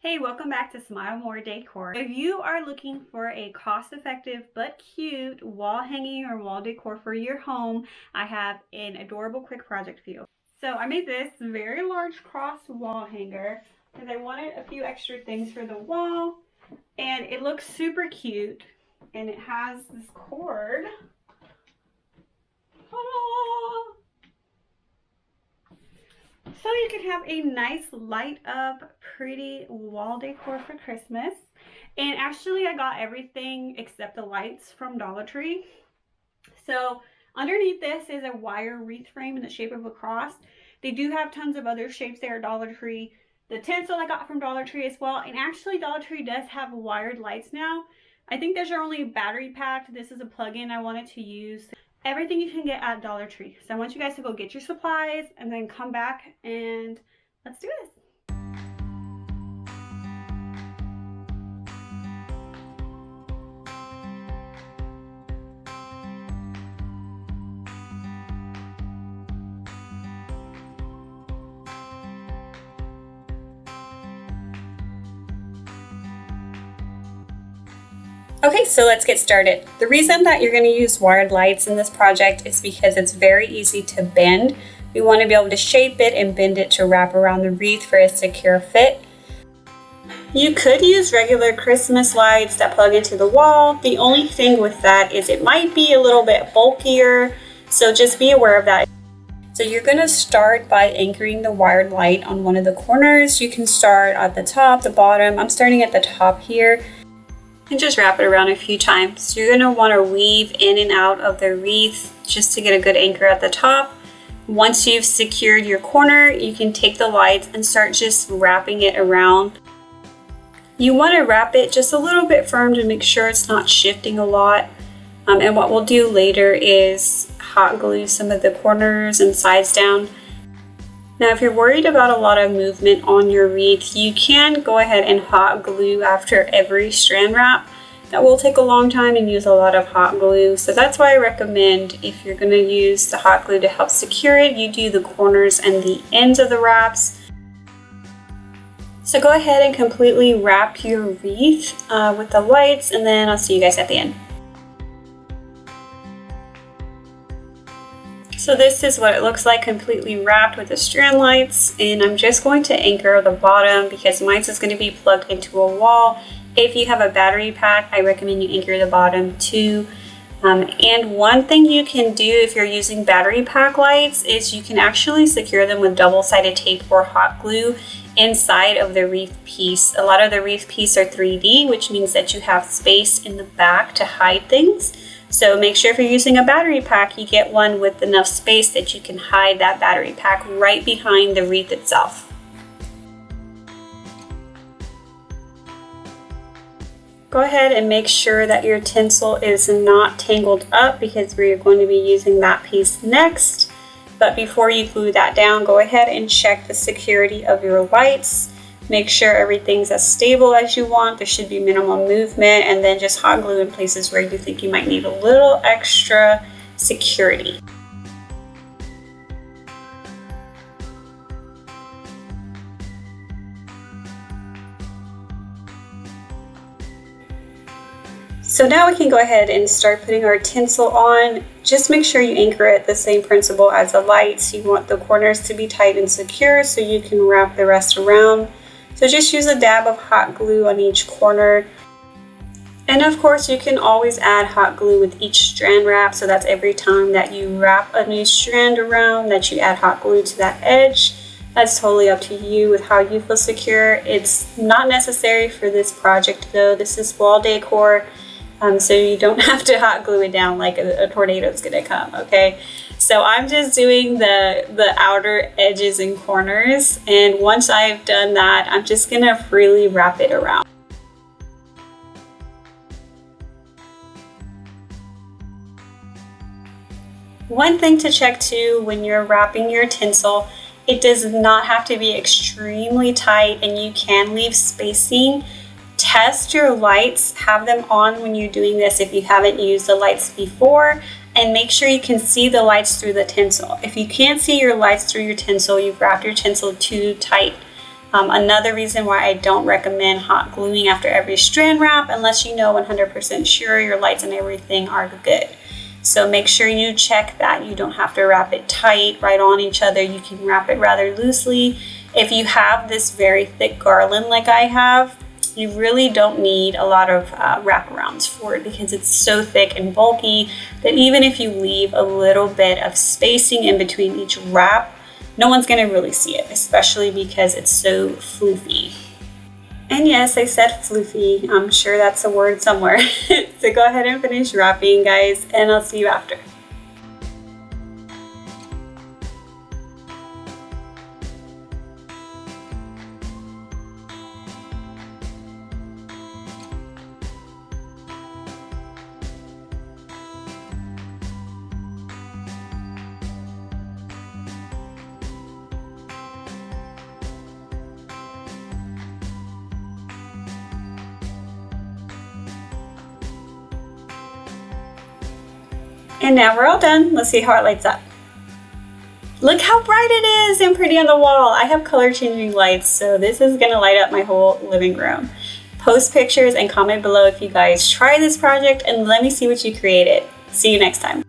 Hey, welcome back to Smile More Decor. If you are looking for a cost-effective but cute wall hanging or wall decor for your home, I have an adorable quick project for you. So I made this very large cross wall hanger because I wanted a few extra things for the wall, and it looks super cute, and it has this cord. Ta-da! So you can have a nice light up pretty wall decor for Christmas. And actually I got everything except the lights from Dollar Tree. So underneath this is a wire wreath frame in the shape of a cross. They do have tons of other shapes there at Dollar Tree. The tinsel I got from Dollar Tree as well. And actually Dollar Tree does have wired lights now. I think those are only battery packed. This is a plug-in I wanted to use. Everything you can get at Dollar Tree. So I want you guys to go get your supplies and then come back and let's do this. Okay, so let's get started. The reason that you're going to use wired lights in this project is because it's very easy to bend. We want to be able to shape it and bend it to wrap around the wreath for a secure fit. You could use regular Christmas lights that plug into the wall. The only thing with that is it might be a little bit bulkier, so just be aware of that. So you're going to start by anchoring the wired light on one of the corners. You can start at the top, the bottom. I'm starting at the top here. And just wrap it around a few times. You're going to want to weave in and out of the wreath just to get a good anchor at the top. Once you've secured your corner, you can take the lights and start just wrapping it around. You want to wrap it just a little bit firm to make sure it's not shifting a lot. And what we'll do later is hot glue some of the corners and sides down. Now, if you're worried about a lot of movement on your wreath, you can go ahead and hot glue after every strand wrap. That will take a long time and use a lot of hot glue. So that's why I recommend, if you're going to use the hot glue to help secure it, you do the corners and the ends of the wraps. So go ahead and completely wrap your wreath with the lights, and then I'll see you guys at the end. So this is what it looks like completely wrapped with the strand lights, and I'm just going to anchor the bottom because mine is going to be plugged into a wall. If you have a battery pack, I recommend you anchor the bottom too. And one thing you can do if you're using battery pack lights is you can actually secure them with double-sided tape or hot glue inside of the wreath piece. A lot of the wreath piece are 3D, which means that you have space in the back to hide things. So make sure if you're using a battery pack, you get one with enough space that you can hide that battery pack right behind the wreath itself. Go ahead and make sure that your tinsel is not tangled up because we're going to be using that piece next. But before you glue that down, go ahead and check the security of your lights. Make sure everything's as stable as you want. There should be minimal movement, and then just hot glue in places where you think you might need a little extra security. So now we can go ahead and start putting our tinsel on. Just make sure you anchor it the same principle as the lights. You want the corners to be tight and secure so you can wrap the rest around. So just use a dab of hot glue on each corner. And of course you can always add hot glue with each strand wrap. So that's every time that you wrap a new strand around that you add hot glue to that edge. That's totally up to you with how you feel secure. It's not necessary for this project though. This is wall decor. So you don't have to hot glue it down like a tornado is gonna come, okay? So I'm just doing the outer edges and corners, and once I've done that, I'm just gonna freely wrap it around. One thing to check too when you're wrapping your tinsel, it does not have to be extremely tight, and you can leave spacing. Test your lights, have them on when you're doing this if you haven't used the lights before, and make sure you can see the lights through the tinsel. If you can't see your lights through your tinsel, you've wrapped your tinsel too tight. Another reason why I don't recommend hot gluing after every strand wrap unless you know 100% sure your lights and everything are good. So make sure you check that you don't have to wrap it tight right on each other. You can wrap it rather loosely. If you have this very thick garland like I have, you really don't need a lot of wraparounds for it because it's so thick and bulky that even if you leave a little bit of spacing in between each wrap, no one's gonna really see it, especially because it's so floofy. And yes, I said floofy. I'm sure that's a word somewhere. So go ahead and finish wrapping, guys, and I'll see you after. And now we're all done. Let's see how it lights up. Look how bright it is and pretty on the wall. I have color changing lights, so this is gonna light up my whole living room. Post pictures and comment below if you guys try this project and let me see what you created. See you next time.